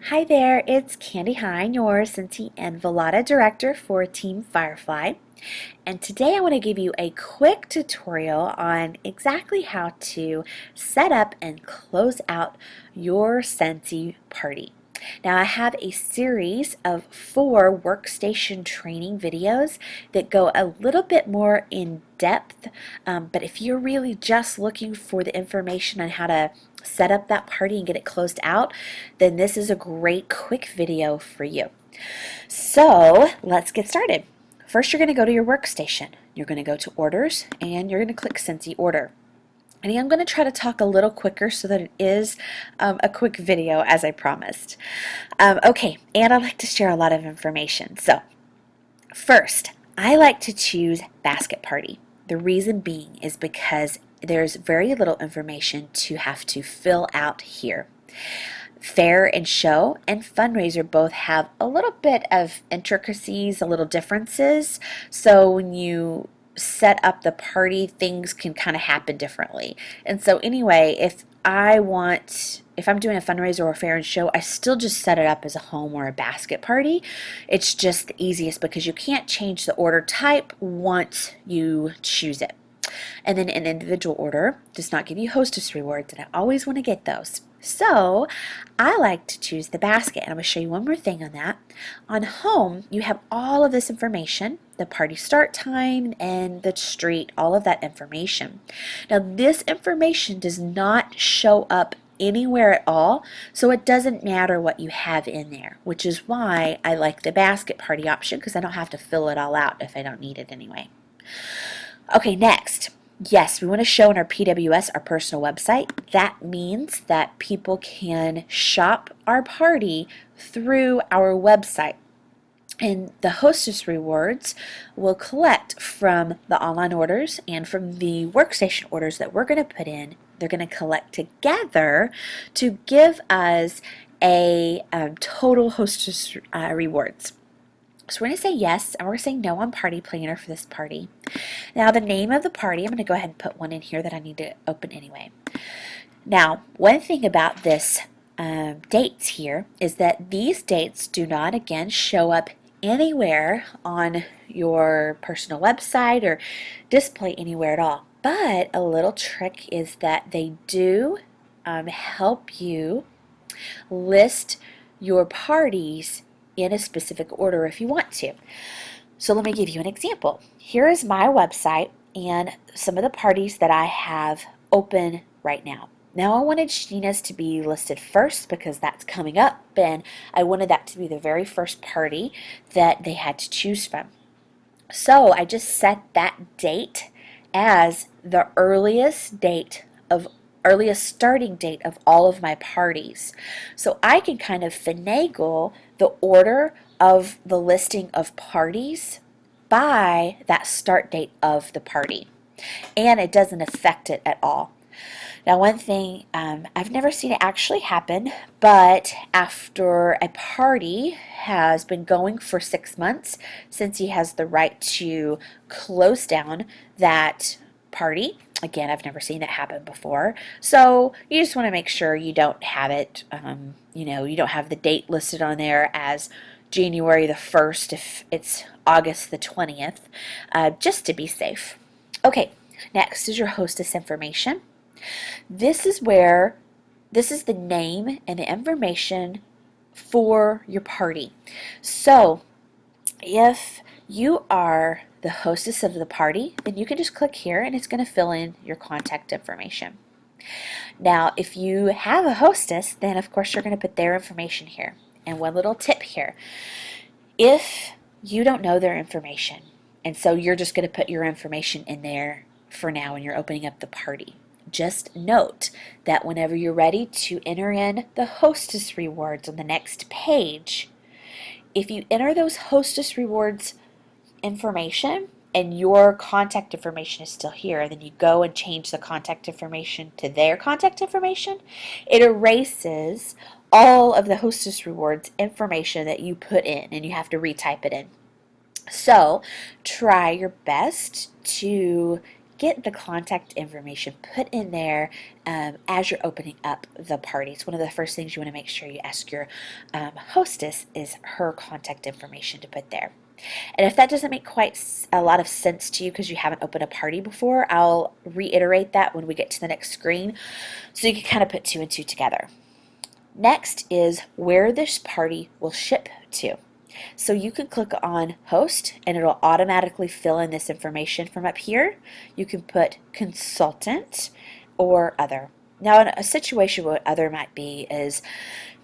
Hi there, it's Kande Hein, your Scentsy and Velata director for Team Firefly. And today I want to give you a quick tutorial on exactly how to set up and close out your Scentsy party. Now I have a series of 4 workstation training videos that go a little bit more in depth, but if you're really just looking for the information on how to set up that party and get it closed out, then this is a great quick video for you. So let's get started. First, you're going to go to your workstation. You're going to go to Orders, and you're going to click Scentsy Order. And I'm going to try to talk a little quicker so that it is a quick video, as I promised. Okay, and I like to share a lot of information. So, first, I like to choose Basket Party. The reason being is because there's very little information to have to fill out here. Fair and Show and Fundraiser both have a little bit of intricacies, a little differences. So when you set up the party, things can kind of happen differently. And so anyway, if I'm doing a fundraiser or a fair and show, I still just set it up as a home or a basket party. It's just the easiest because you can't change the order type once you choose it. And then an individual order does not give you hostess rewards, and I always want to get those. So I like to choose the basket, and I'm going to show you one more thing on that. On home, you have all of this information, the party start time and the street, all of that information. Now this information does not show up anywhere at all, so it doesn't matter what you have in there, which is why I like the basket party option, because I don't have to fill it all out if I don't need it anyway. Okay, next. Yes, we want to show in our PWS, our personal website. That means that people can shop our party through our website. And the hostess rewards will collect from the online orders and from the workstation orders that we're going to put in. They're going to collect together to give us a total hostess rewards. So we're going to say yes, and we're going to say no on party planner for this party. Now the name of the party, I'm going to go ahead and put one in here that I need to open anyway. Now, one thing about this dates here is that these dates do not, again, show up anywhere on your personal website or display anywhere at all. But a little trick is that they do help you list your parties in a specific order if you want to. So let me give you an example. Here is my website and some of the parties that I have open right now. Now I wanted Sheena's to be listed first because that's coming up, and I wanted that to be the very first party that they had to choose from. So I just set that date as the earliest starting date of all of my parties. So I can kind of finagle the order of the listing of parties by that start date of the party. And it doesn't affect it at all. Now one thing, I've never seen it actually happen, but after a party has been going for 6 months, since he has the right to close down that party. Again, I've never seen it happen before. So you just want to make sure you don't have it, you don't have the date listed on there as January the 1st if it's August the 20th, just to be safe. Okay, next is your hostess information. This is the name and the information for your party. So if you are the hostess of the party, then you can just click here and it's going to fill in your contact information. Now, if you have a hostess, then of course you're going to put their information here. And one little tip here, if you don't know their information, and so you're just going to put your information in there for now when you're opening up the party, just note that whenever you're ready to enter in the hostess rewards on the next page, if you enter those hostess rewards information and your contact information is still here, and then you go and change the contact information to their contact information, it erases all of the hostess rewards information that you put in, and you have to retype it in. So try your best to get the contact information put in there as you're opening up the party. It's one of the first things you want to make sure you ask your hostess is her contact information to put there. And if that doesn't make quite a lot of sense to you because you haven't opened a party before, I'll reiterate that when we get to the next screen so you can kind of put two and two together. Next is where this party will ship to. So you can click on host and it'll automatically fill in this information from up here. You can put consultant or other. Now, in a situation where other might be is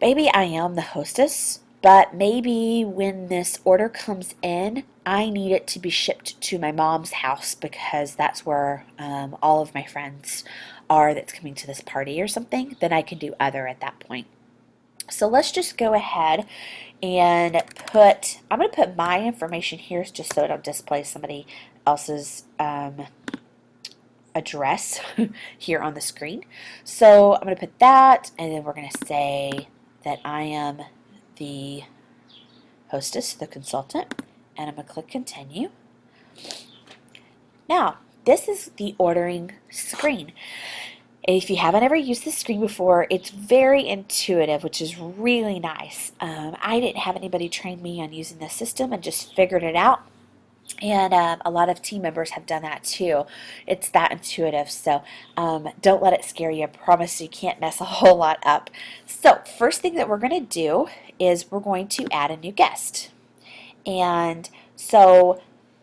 maybe I am the hostess, but maybe when this order comes in, I need it to be shipped to my mom's house because that's where all of my friends are that's coming to this party or something. Then I can do other at that point. So let's just go ahead and I'm going to put my information here just so it'll display somebody else's address here on the screen. So I'm going to put that, and then we're going to say that I am the hostess, the consultant, and I'm going to click continue. Now, this is the ordering screen. If you haven't ever used this screen before, it's very intuitive, which is really nice. I didn't have anybody train me on using this system and just figured it out. And a lot of team members have done that too. It's that intuitive, so don't let it scare you. I promise you can't mess a whole lot up. So first thing that we're going to do is we're going to add a new guest. And so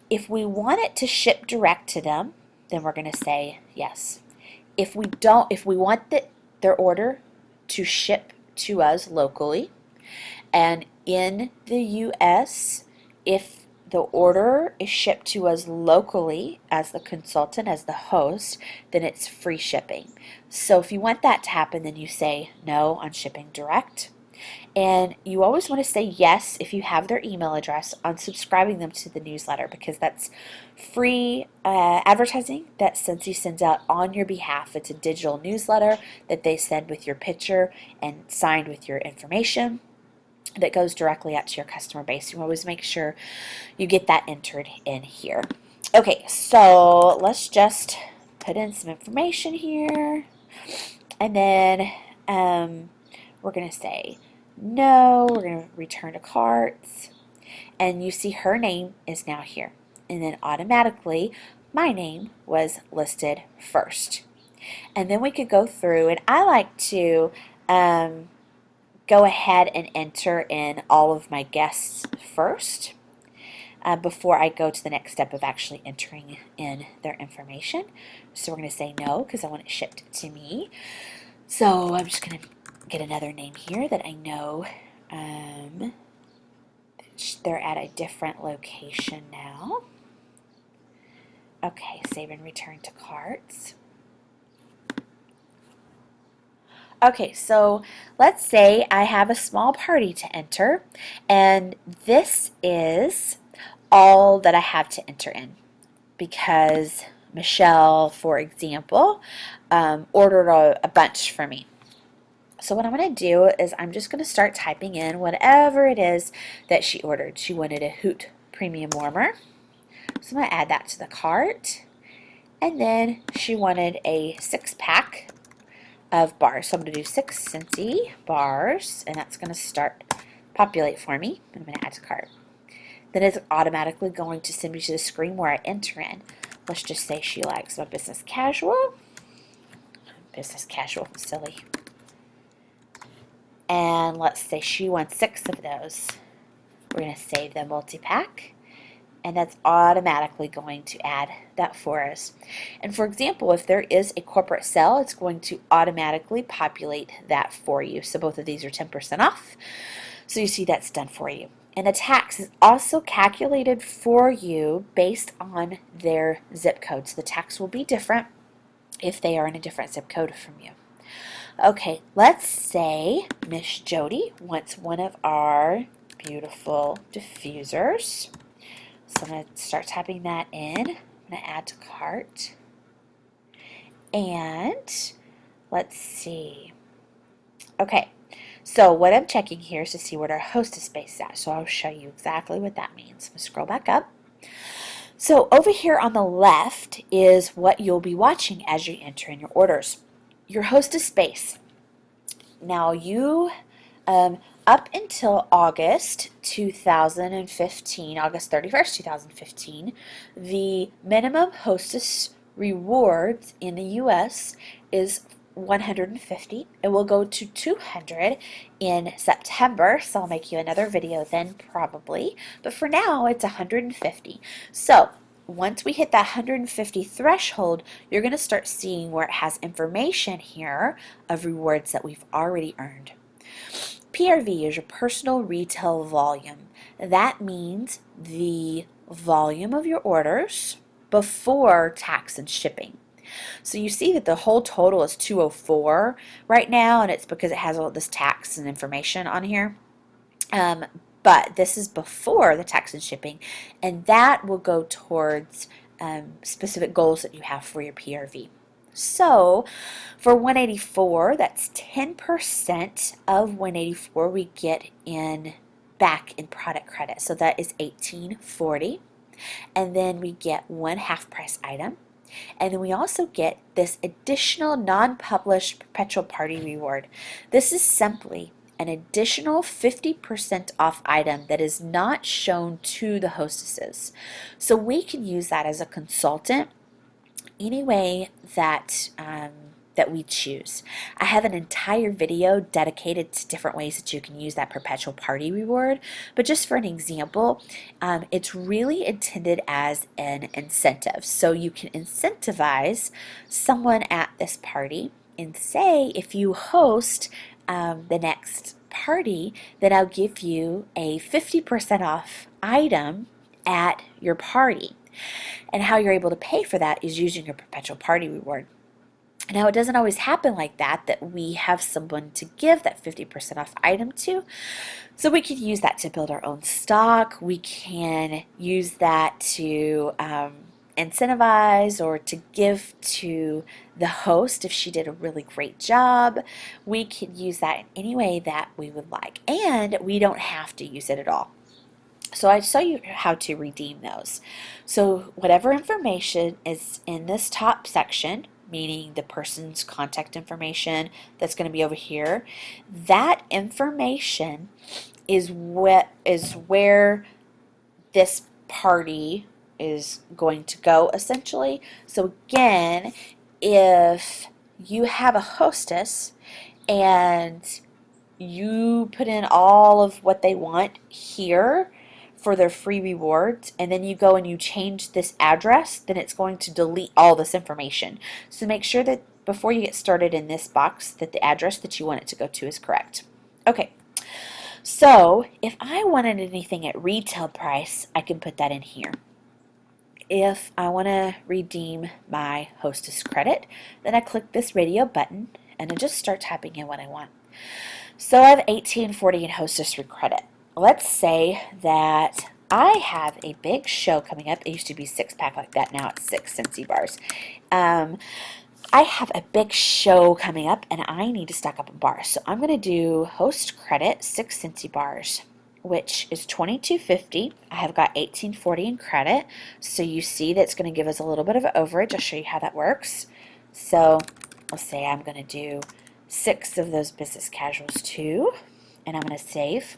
if we want it to ship direct to them, then we're going to say yes. If we want their order to ship to us locally, and in the US, if the order is shipped to us locally as the consultant, as the host, then it's free shipping. So if you want that to happen, then you say no on shipping direct. And you always want to say yes if you have their email address on subscribing them to the newsletter, because that's free advertising that Scentsy sends out on your behalf. It's a digital newsletter that they send with your picture and signed with your information that goes directly out to your customer base. You always make sure you get that entered in here. Okay, so let's just put in some information here, and then we're going to say no, we're going to return to carts, and you see her name is now here, and then automatically my name was listed first. And then we could go through, and I like to go ahead and enter in all of my guests first before I go to the next step of actually entering in their information. So we're going to say no because I want it shipped to me. So I'm just going to get another name here that I know they're at a different location now. Okay, save and return to carts. Okay, so let's say I have a small party to enter, and this is all that I have to enter in because Michelle, for example, ordered a bunch for me. So what I'm going to do is I'm just going to start typing in whatever it is that she ordered. She wanted a Hoot Premium Warmer, so I'm going to add that to the cart. And then she wanted a 6-pack of bars. So I'm going to do 6 Scentsy bars, and that's going to start populate for me. I'm going to add to cart. Then it's automatically going to send me to the screen where I enter in. Let's just say she likes my business casual. Business casual, silly. And let's say she wants 6 of those. We're going to save the multi-pack, and that's automatically going to add that for us. And for example, if there is a corporate sale, it's going to automatically populate that for you. So both of these are 10% off. So you see that's done for you. And the tax is also calculated for you based on their zip code. So the tax will be different if they are in a different zip code from you. Okay, let's say Miss Jody wants one of our beautiful diffusers. So I'm going to start typing that in. I'm going to add to cart. And let's see. Okay, so what I'm checking here is to see what our hostess base is at. So I'll show you exactly what that means. I'm going to scroll back up. So over here on the left is what you'll be watching as you enter in your orders. Your hostess space. Now you, up until August 2015, August 31st, 2015, the minimum hostess rewards in the US is 150. It will go to 200 in September, so I'll make you another video then probably. But for now, it's 150. So once we hit that 150 threshold, you're going to start seeing where it has information here of rewards that we've already earned. PRV is your personal retail volume. That means the volume of your orders before tax and shipping. So you see that the whole total is 204 right now, and it's because it has all this tax and information on here. But this is before the tax and shipping, and that will go towards specific goals that you have for your PRV. So for 184, that's 10% of 184 we get in back in product credit. So that is $18.40. And then we get one half price item. And then we also get this additional non-published perpetual party reward. This is simply an additional 50% off item that is not shown to the hostesses. So we can use that as a consultant any way that that we choose. I have an entire video dedicated to different ways that you can use that perpetual party reward, but just for an example, it's really intended as an incentive. So you can incentivize someone at this party and say, if you host the next party, then I'll give you a 50% off item at your party. And how you're able to pay for that is using your perpetual party reward. Now, it doesn't always happen like that we have someone to give that 50% off item to. So we can use that to build our own stock. We can use that to incentivize or to give to the host if she did a really great job. We can use that in any way that we would like. And we don't have to use it at all. So I show you how to redeem those. So whatever information is in this top section, meaning the person's contact information that's going to be over here, that information is where this party is going to go essentially. So again, if you have a hostess and you put in all of what they want here for their free rewards, and then you go and you change this address, then it's going to delete all this information. So make sure that before you get started in this box that the address that you want it to go to is correct. Okay, so if I wanted anything at retail price, I can put that in here. If I want to redeem my hostess credit, then I click this radio button and I just start typing in what I want. So I have $18.40 in hostess credit. Let's say that I have a big show coming up. It used to be 6-pack like that. Now it's 6 Scentsy bars. I have a big show coming up and I need to stock up on bars. So I'm going to do host credit 6 Scentsy bars, which is $22.50. I have got $18.40 in credit. So you see that's going to give us a little bit of overage. I'll show you how that works. So let's say I'm going to do 6 of those business casuals too. And I'm going to save.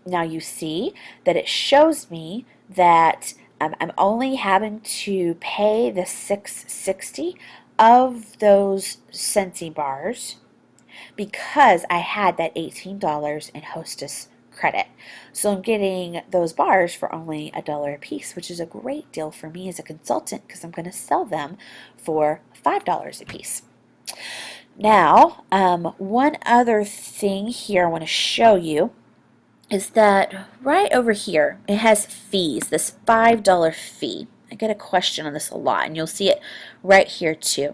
Now you see that it shows me that I'm only having to pay the $6.60 of those Scentsy bars because I had that $18 in hostess credit. So I'm getting those bars for only $1 a piece, which is a great deal for me as a consultant because I'm going to sell them for $5 a piece. Now, one other thing here I want to show you is that right over here, it has fees, this $5 fee. I get a question on this a lot, and you'll see it right here too.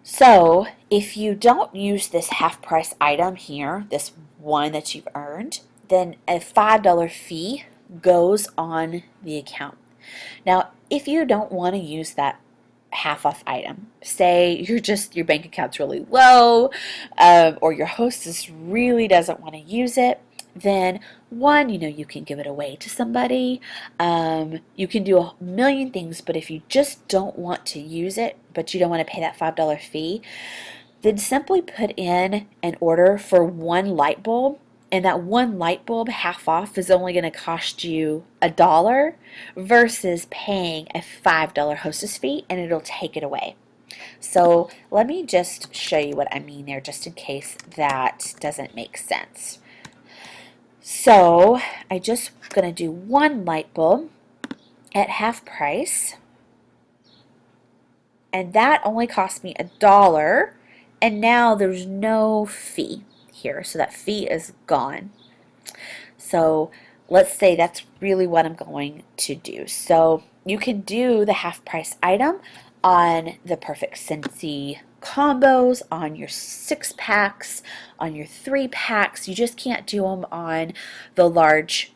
So if you don't use this half price item here, this one that you've earned, then a $5 fee goes on the account. Now, if you don't want to use that half off item, say your bank account's really low, or your hostess really doesn't want to use it, then one, you can give it away to somebody. You can do a million things, but if you just don't want to use it, but you don't want to pay that $5 fee, then simply put in an order for one light bulb, and that one light bulb half off is only going to cost you $1 versus paying a $5 hostess fee, and it'll take it away. So let me just show you what I mean there, just in case that doesn't make sense. So I just going to do one light bulb at half price, and that only cost me $1, and now there's no fee here, so that fee is gone. So let's say that's really what I'm going to do. So you can do the half price item on the Perfect Scentsy combos, on your 6-packs, on your 3-packs. You just can't do them on the large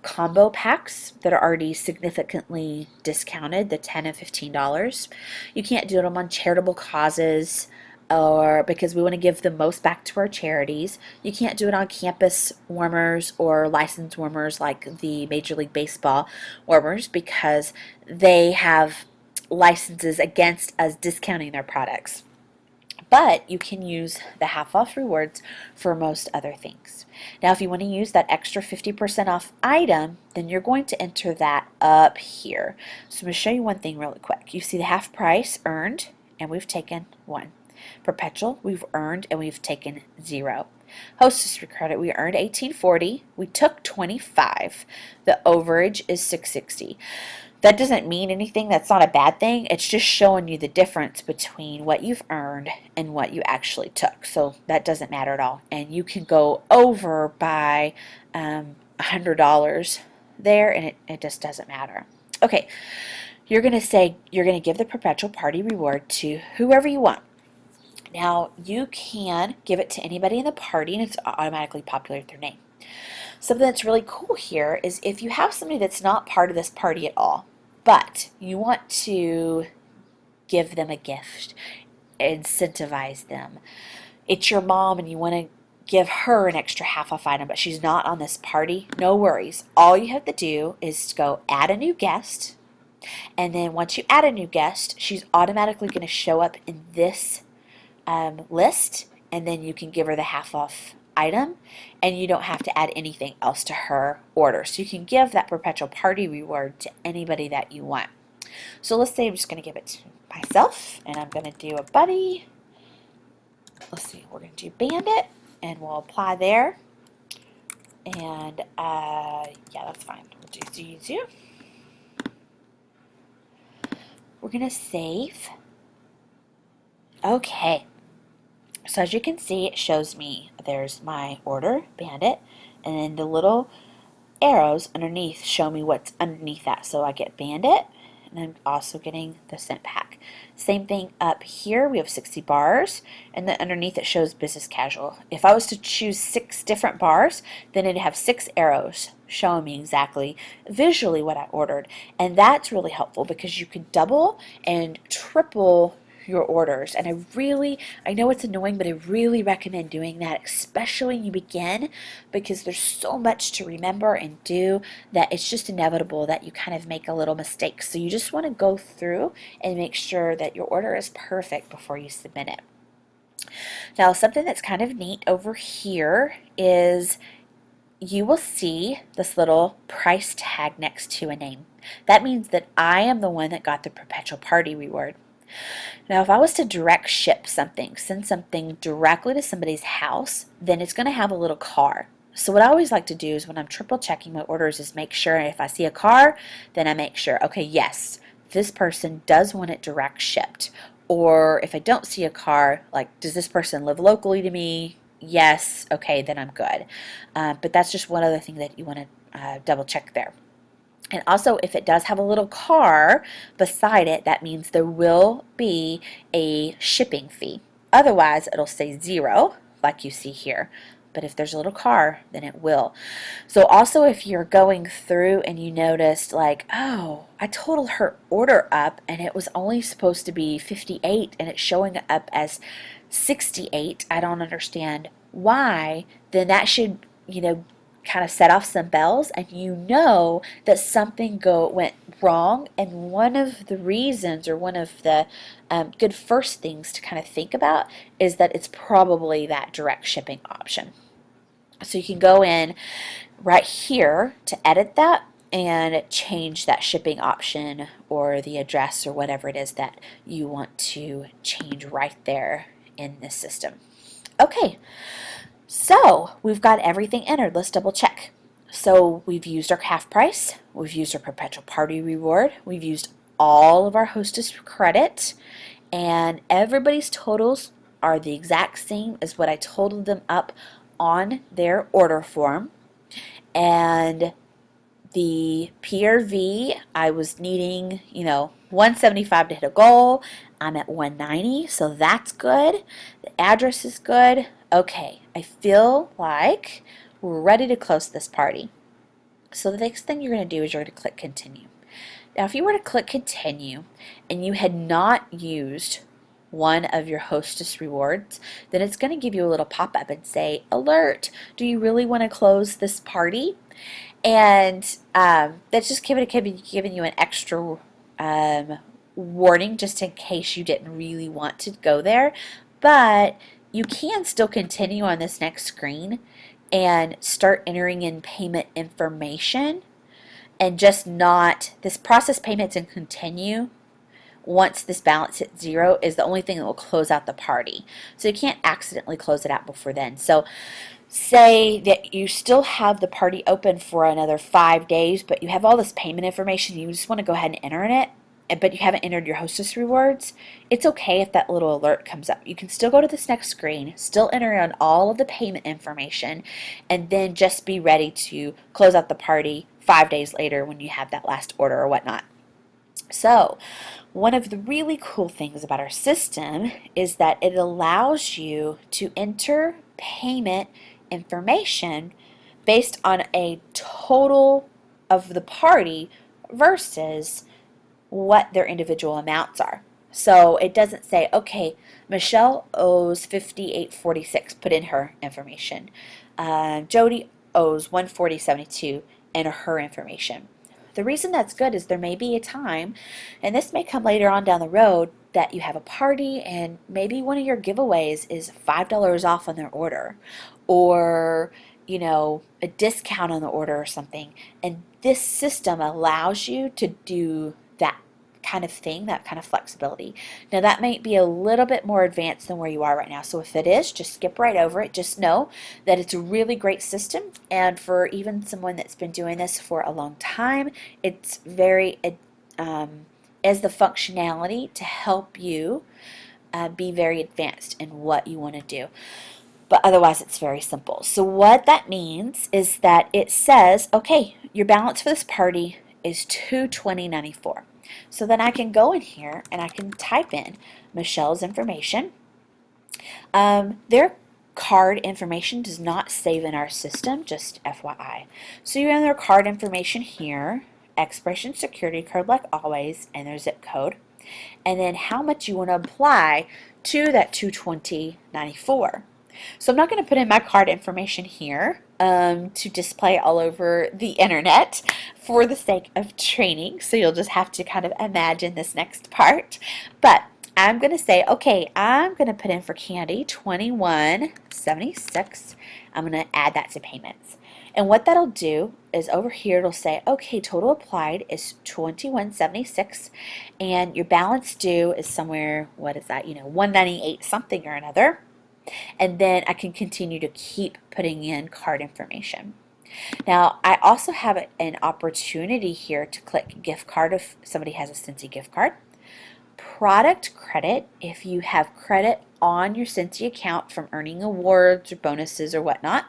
combo packs that are already significantly discounted, the $10 and $15. You can't do them on charitable causes, or because we want to give the most back to our charities. You can't do it on campus warmers or licensed warmers like the Major League Baseball warmers, because they have licenses against us discounting their products. But you can use the half off rewards for most other things. Now, if you want to use that extra 50% off item, then you're going to enter that up here. So I'm going to show you one thing really quick. You see the half price earned, and we've taken 1. Perpetual, we've earned, and we've taken 0. Hostess credit, we earned $18.40. We took $25. The overage is $6.60. That doesn't mean anything. That's not a bad thing. It's just showing you the difference between what you've earned and what you actually took. So that doesn't matter at all. And you can go over by $100 there, and it just doesn't matter. Okay, you're going to give the perpetual party reward to whoever you want. Now, you can give it to anybody in the party, and it's automatically populated their name. Something that's really cool here is if you have somebody that's not part of this party at all, but you want to give them a gift, incentivize them. It's your mom and you want to give her an extra half off item, but she's not on this party. No worries. All you have to do is to go add a new guest, and then once you add a new guest, she's automatically going to show up in this list, and then you can give her the half off item, and you don't have to add anything else to her order. So you can give that perpetual party reward to anybody that you want. So let's say I'm just going to give it to myself, and I'm going to do a buddy. Let's see, we're going to do Bandit, and we'll apply there. And yeah, that's fine. We'll do Zuzu. We're going to save. Okay. So as you can see, it shows me there's my order, Bandit, and then the little arrows underneath show me what's underneath that. So I get Bandit, and I'm also getting the scent pack. Same thing up here, we have 60 bars, and then underneath it shows business casual. If I was to choose 6 different bars, then it'd have 6 arrows showing me exactly visually what I ordered. And that's really helpful because you can double and triple your orders. And I know it's annoying, but I really recommend doing that, especially when you begin, because there's so much to remember and do that it's just inevitable that you kind of make a little mistake. So you just want to go through and make sure that your order is perfect before you submit it. Now, something that's kind of neat over here is you will see this little price tag next to a name. That means that I am the one that got the perpetual party reward. Now, if I was to direct ship something, send something directly to somebody's house, then it's going to have a little car. So what I always like to do is when I'm triple checking my orders is make sure if I see a car, then I make sure, okay, yes, this person does want it direct shipped. Or if I don't see a car, like, does this person live locally to me? Yes, okay, then I'm good. But that's just one other thing that you want to double check there. And also, if it does have a little car beside it, that means there will be a shipping fee. Otherwise, it'll say 0, like you see here. But if there's a little car, then it will. So also, if you're going through and you noticed, like, oh, I totaled her order up, and it was only supposed to be 58, and it's showing up as 68, I don't understand why, then that should, kind of set off some bells, and you know that something went wrong. And one of the reasons, or one of the good first things to kind of think about, is that it's probably that direct shipping option. So you can go in right here to edit that and change that shipping option or the address or whatever it is that you want to change right there in this system. Okay, so we've got everything entered. Let's double check. So we've used our half price, we've used our perpetual party reward, we've used all of our hostess credit, and everybody's totals are the exact same as what I totaled them up on their order form. And the PRV, I was needing, 175 to hit a goal. I'm at 190, so that's good. The address is good. Okay, I feel like we're ready to close this party. So the next thing you're going to do is you're going to click continue. Now, if you were to click continue and you had not used one of your hostess rewards, then it's going to give you a little pop-up and say, alert, do you really want to close this party? And that's just giving you an extra warning just in case you didn't really want to go there. But you can still continue on this next screen and start entering in payment information, and just not this process payments and continue. Once this balance hits 0 is the only thing that will close out the party. So you can't accidentally close it out before then. So say that you still have the party open for another 5 days, but you have all this payment information, you just want to go ahead and enter in it, but you haven't entered your hostess rewards. It's okay if that little alert comes up. You can still go to this next screen, still enter in all of the payment information, and then just be ready to close out the party 5 days later when you have that last order or whatnot. So one of the really cool things about our system is that it allows you to enter payment information based on a total of the party versus what their individual amounts are. So it doesn't say, okay, Michelle owes $58.46, put in her information. Jody owes $140.72, enter her information. The reason that's good is there may be a time, and this may come later on down the road, that you have a party and maybe one of your giveaways is $5 off on their order, or a discount on the order or something. And this system allows you to do that kind of thing, that kind of flexibility. Now that might be a little bit more advanced than where you are right now, so if it is, just skip right over it. Just know that it's a really great system, and for even someone that's been doing this for a long time, it's very as the functionality to help you be very advanced in what you want to do. But otherwise it's very simple. So what that means is that it says, okay, your balance for this party is $220.94. So then I can go in here and I can type in Michelle's information. Their card information does not save in our system, just FYI. So you enter their card information here, expiration security code like always, and their zip code, and then how much you want to apply to that $220.94. So I'm not going to put in my card information here to display all over the internet for the sake of training. So you'll just have to kind of imagine this next part. But I'm going to say, okay, I'm going to put in for Kande $21.76. I'm going to add that to payments. And what that'll do is over here it'll say, okay, total applied is $21.76, and your balance due is somewhere, what is that, $198 something or another. And then I can continue to keep putting in card information. Now, I also have an opportunity here to click gift card if somebody has a Scentsy gift card. Product credit if you have credit on your Scentsy account from earning awards or bonuses or whatnot.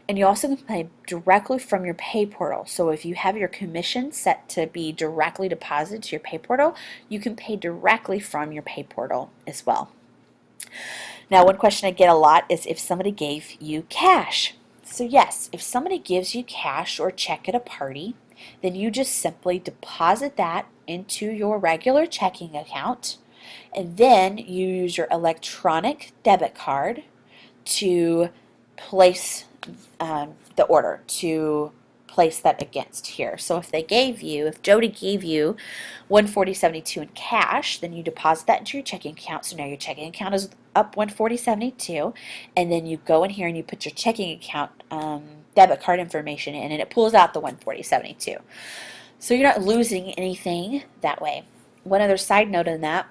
And you also can pay directly from your pay portal. So if you have your commission set to be directly deposited to your pay portal, you can pay directly from your pay portal as well. Now, one question I get a lot is if somebody gave you cash. So yes, if somebody gives you cash or check at a party, then you just simply deposit that into your regular checking account, and then you use your electronic debit card to place the order to place that against here. So if Jody gave you 140.72 in cash, then you deposit that into your checking account. So now your checking account is up 140.72, and then you go in here and you put your checking account debit card information in, and it pulls out the 140.72. So you're not losing anything that way. One other side note on that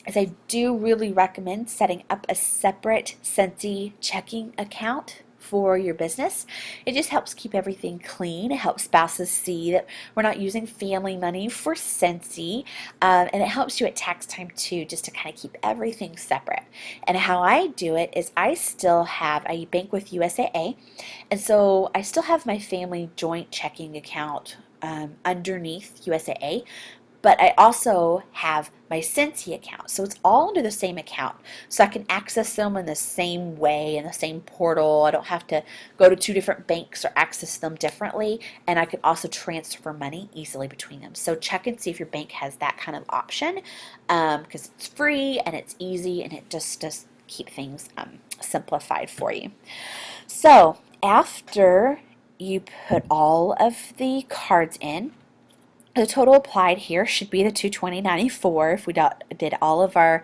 is I do really recommend setting up a separate Scentsy checking account for your business. It just helps keep everything clean. It helps spouses see that we're not using family money for Scentsy, and it helps you at tax time too, just to kind of keep everything separate. And how I do it is I bank with USAA, and so I still have my family joint checking account underneath USAA, but I also have my Scentsy account. So it's all under the same account. So I can access them in the same way, in the same portal. I don't have to go to two different banks or access them differently. And I can also transfer money easily between them. So check and see if your bank has that kind of option, because it's free and it's easy, and it just does keep things simplified for you. So after you put all of the cards in, the total applied here should be the $220.94 if we did all of our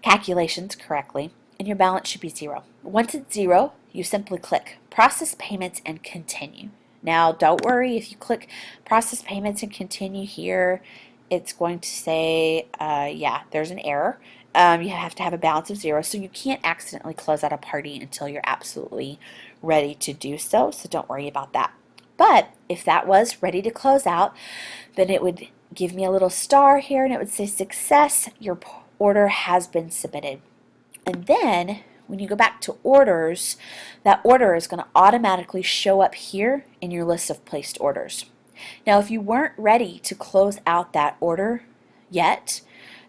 calculations correctly, and your balance should be zero. Once it's zero, you simply click Process Payments and Continue. Now, don't worry if you click Process Payments and Continue here, it's going to say, yeah, there's an error. You have to have a balance of zero, so you can't accidentally close out a party until you're absolutely ready to do so, so don't worry about that. But if that was ready to close out, then it would give me a little star here, and it would say success, your order has been submitted. And then when you go back to orders, that order is going to automatically show up here in your list of placed orders. Now if you weren't ready to close out that order yet,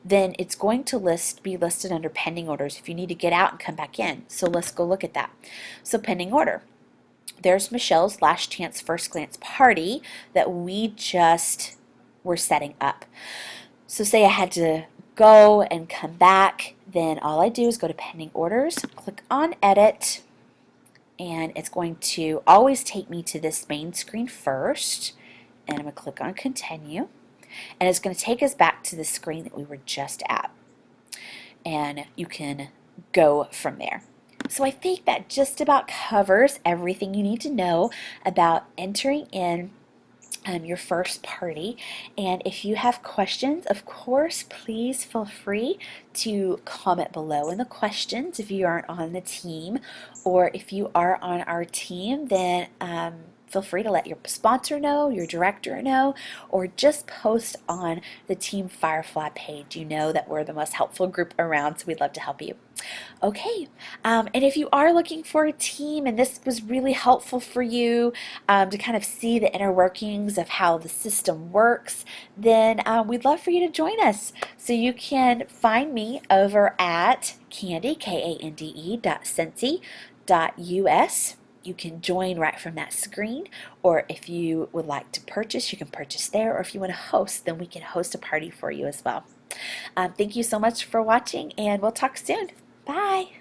then it's going to be listed under pending orders if you need to get out and come back in. So let's go look at that. So pending order. There's Michelle's last chance first glance party that we just were setting up. So say I had to go and come back, then all I do is go to pending orders, click on edit, and it's going to always take me to this main screen first, and I'm going to click on continue, and it's going to take us back to the screen that we were just at, and you can go from there. So I think that just about covers everything you need to know about entering in your first party. And if you have questions, of course, please feel free to comment below in the questions if you aren't on the team, or if you are on our team, then feel free to let your sponsor know, your director know, or just post on the Team Firefly page. You know that we're the most helpful group around, so we'd love to help you. Okay, and if you are looking for a team and this was really helpful for you to kind of see the inner workings of how the system works, then we'd love for you to join us. So you can find me over at Kande, Kande, Scentsy.us. You can join right from that screen, or if you would like to purchase, you can purchase there, or if you want to host, then we can host a party for you as well. Thank you so much for watching, and we'll talk soon. Bye!